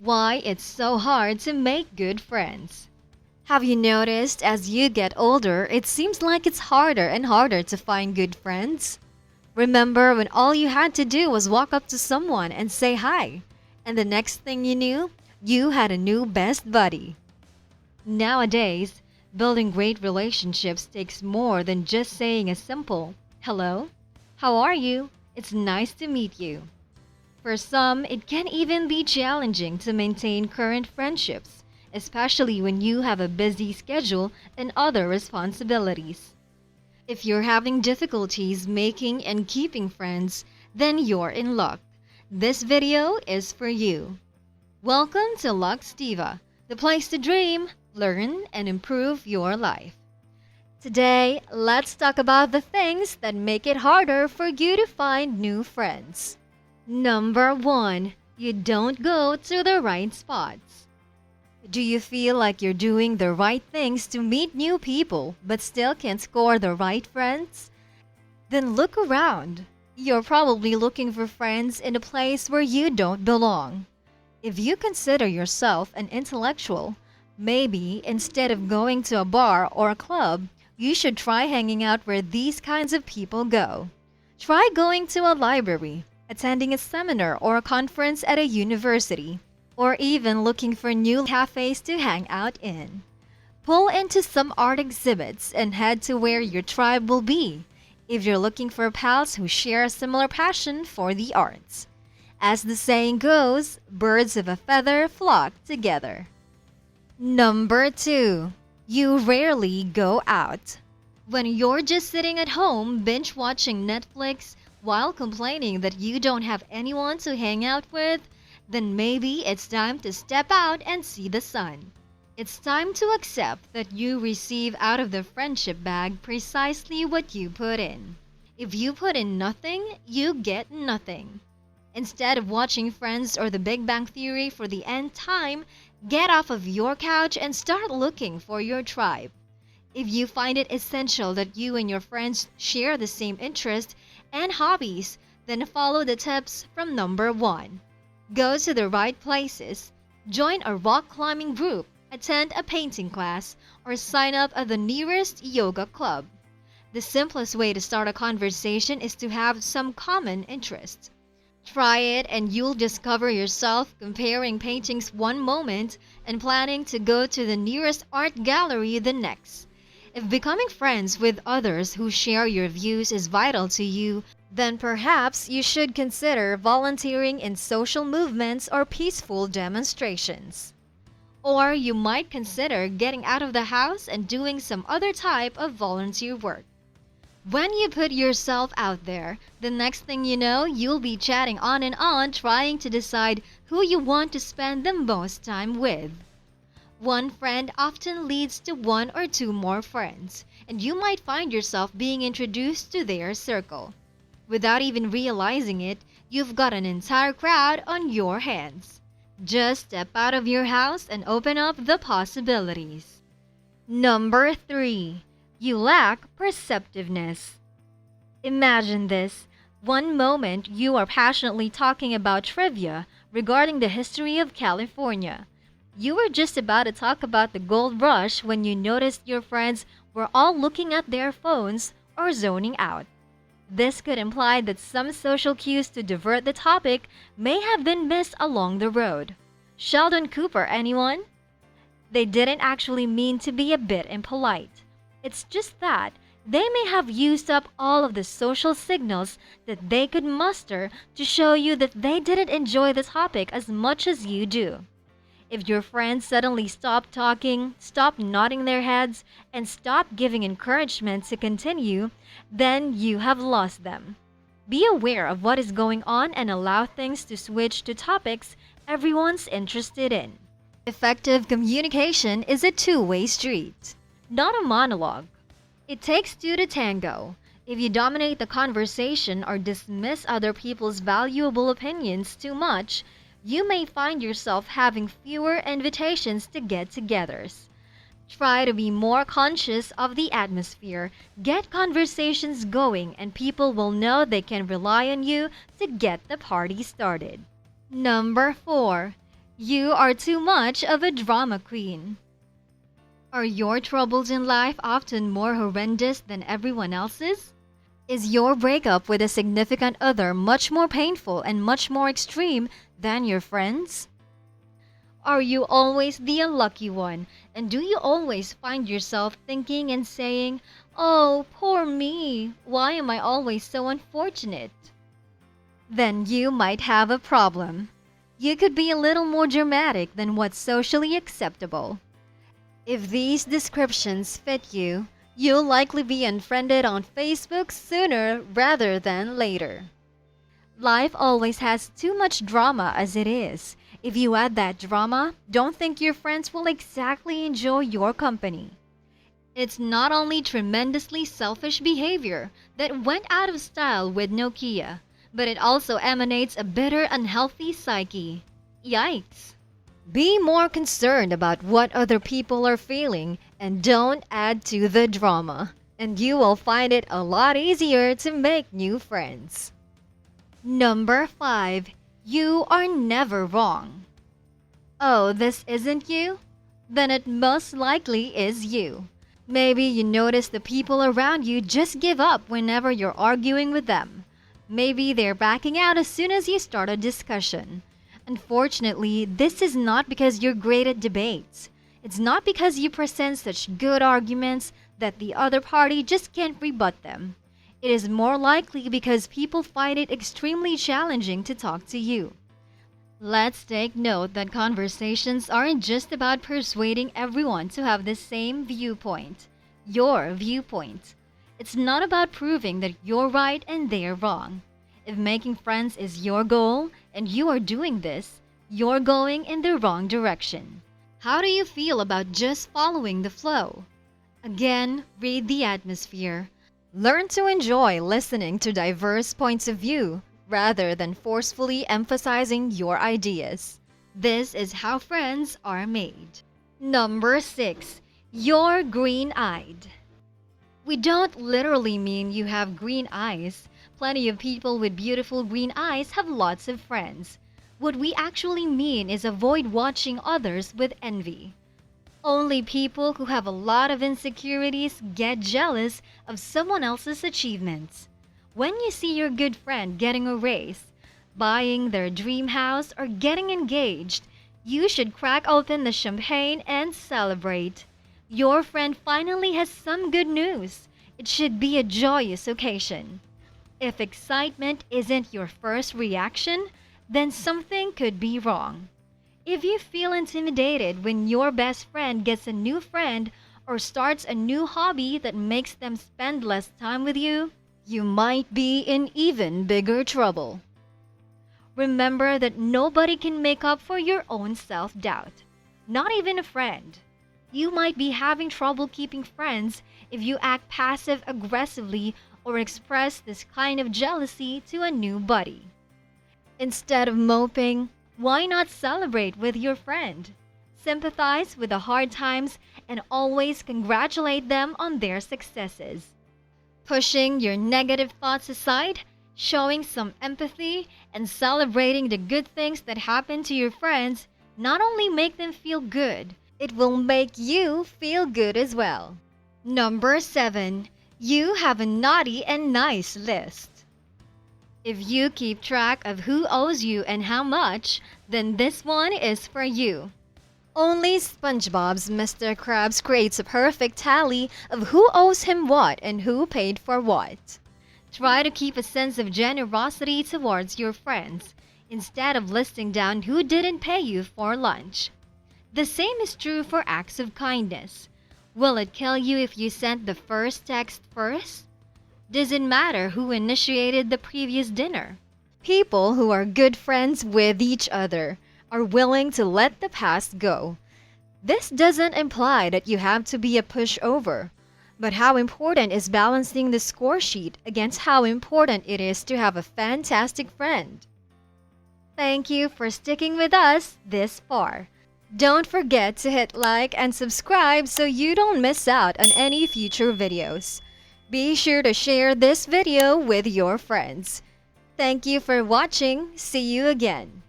Why it's so hard to make good friends. Have you noticed as you get older, it seems like it's harder and harder to find good friends? Remember when all you had to do was walk up to someone and say hi, and the next thing you knew, you had a new best buddy. Nowadays, building great relationships takes more than just saying a simple, "Hello, how are you? It's nice to meet you." For some, it can even be challenging to maintain current friendships, especially when you have a busy schedule and other responsibilities. If you're having difficulties making and keeping friends, then you're in luck. This video is for you. Welcome to Lux Diva, the place to dream, learn, and improve your life. Today, let's talk about the things that make it harder for you to find new friends. Number 1. You don't go to the right spots. Do you feel like you're doing the right things to meet new people but still can't score the right friends? Then look around. You're probably looking for friends in a place where you don't belong. If you consider yourself an intellectual, maybe instead of going to a bar or a club, you should try hanging out where these kinds of people go. Try going to a library, attending a seminar or a conference at a university, or even looking for new cafes to hang out in. Pull into some art exhibits and head to where your tribe will be, if you're looking for pals who share a similar passion for the arts. As the saying goes, birds of a feather flock together. Number 2. You rarely go out. When you're just sitting at home binge watching Netflix while complaining that you don't have anyone to hang out with, then maybe it's time to step out and see the sun. It's time to accept that you receive out of the friendship bag precisely what you put in. If you put in nothing, you get nothing. Instead of watching Friends or The Big Bang Theory for the nth time, get off of your couch and start looking for your tribe. If you find it essential that you and your friends share the same interests and hobbies, then follow the tips from number 1. Go to the right places. Join a rock climbing group, attend a painting class, or sign up at the nearest yoga club. The simplest way to start a conversation is to have some common interests. Try it and you'll discover yourself comparing paintings one moment and planning to go to the nearest art gallery the next. If becoming friends with others who share your views is vital to you, then perhaps you should consider volunteering in social movements or peaceful demonstrations. Or you might consider getting out of the house and doing some other type of volunteer work. When you put yourself out there, the next thing you know, you'll be chatting on and on trying to decide who you want to spend the most time with. One friend often leads to one or two more friends, and you might find yourself being introduced to their circle. Without even realizing it, you've got an entire crowd on your hands. Just step out of your house and open up the possibilities. Number 3. You lack perceptiveness. Imagine this. One moment you are passionately talking about trivia regarding the history of California. You were just about to talk about the gold rush when you noticed your friends were all looking at their phones or zoning out. This could imply that some social cues to divert the topic may have been missed along the road. Sheldon Cooper, anyone? They didn't actually mean to be a bit impolite. It's just that they may have used up all of the social signals that they could muster to show you that they didn't enjoy the topic as much as you do. If your friends suddenly stop talking, stop nodding their heads, and stop giving encouragement to continue, then you have lost them. Be aware of what is going on and allow things to switch to topics everyone's interested in. Effective communication is a two-way street, not a monologue. It takes two to tango. If you dominate the conversation or dismiss other people's valuable opinions too much, you may find yourself having fewer invitations to get-togethers. Try to be more conscious of the atmosphere, get conversations going, and people will know they can rely on you to get the party started. Number 4. You are too much of a drama queen. Are your troubles in life often more horrendous than everyone else's? Is your breakup with a significant other much more painful and much more extreme than your friends? Are you always the unlucky one? And do you always find yourself thinking and saying, "Oh, poor me, why am I always so unfortunate?" Then you might have a problem. You could be a little more dramatic than what's socially acceptable. If these descriptions fit you, you'll likely be unfriended on Facebook sooner rather than later. Life always has too much drama as it is. If you add that drama, don't think your friends will exactly enjoy your company. It's not only tremendously selfish behavior that went out of style with Nokia, but it also emanates a bitter, unhealthy psyche. Yikes! Be more concerned about what other people are feeling and don't add to the drama, and you will find it a lot easier to make new friends. Number 5. You are never wrong. Oh, this isn't you? Then it most likely is you. Maybe you notice the people around you just give up whenever you're arguing with them. Maybe they're backing out as soon as you start a discussion. Unfortunately, this is not because you're great at debates. It's not because you present such good arguments that the other party just can't rebut them. It is more likely because people find it extremely challenging to talk to you. Let's take note that conversations aren't just about persuading everyone to have the same viewpoint, your viewpoint. It's not about proving that you're right and they're wrong. If making friends is your goal and you are doing this, you're going in the wrong direction. How do you feel about just following the flow? Again, read the atmosphere. Learn to enjoy listening to diverse points of view rather than forcefully emphasizing your ideas. This is how friends are made. Number 6. You're green-eyed. We don't literally mean you have green eyes. Plenty of people with beautiful green eyes have lots of friends. What we actually mean is avoid watching others with envy. Only people who have a lot of insecurities get jealous of someone else's achievements. When you see your good friend getting a raise, buying their dream house, or getting engaged, you should crack open the champagne and celebrate. Your friend finally has some good news. It should be a joyous occasion. If excitement isn't your first reaction, then something could be wrong. If you feel intimidated when your best friend gets a new friend or starts a new hobby that makes them spend less time with you, you might be in even bigger trouble. Remember that nobody can make up for your own self-doubt, not even a friend. You might be having trouble keeping friends if you act passive-aggressively or express this kind of jealousy to a new buddy. Instead of moping, why not celebrate with your friend? Sympathize with the hard times and always congratulate them on their successes. Pushing your negative thoughts aside, showing some empathy, and celebrating the good things that happen to your friends not only make them feel good, it will make you feel good as well. Number 7. You have a naughty and nice list. If you keep track of who owes you and how much, then this one is for you. Only SpongeBob's Mr. Krabs creates a perfect tally of who owes him what and who paid for what. Try to keep a sense of generosity towards your friends, instead of listing down who didn't pay you for lunch. The same is true for acts of kindness. Will it kill you if you sent the first text first? Does it matter who initiated the previous dinner? People who are good friends with each other are willing to let the past go. This doesn't imply that you have to be a pushover, but how important is balancing the score sheet against how important it is to have a fantastic friend? Thank you for sticking with us this far. Don't forget to hit like and subscribe so you don't miss out on any future videos. Be sure to share this video with your friends. Thank you for watching. See you again.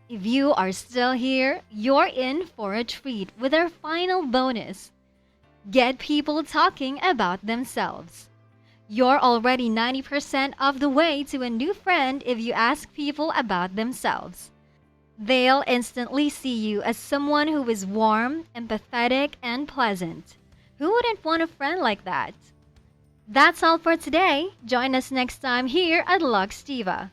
If you are still here, you're in for a treat with our final bonus. Get people talking about themselves. You're already 90% of the way to a new friend if you ask people about themselves. They'll instantly see you as someone who is warm, empathetic, and pleasant. Who wouldn't want a friend like that? That's all for today. Join us next time here at Lux Diva.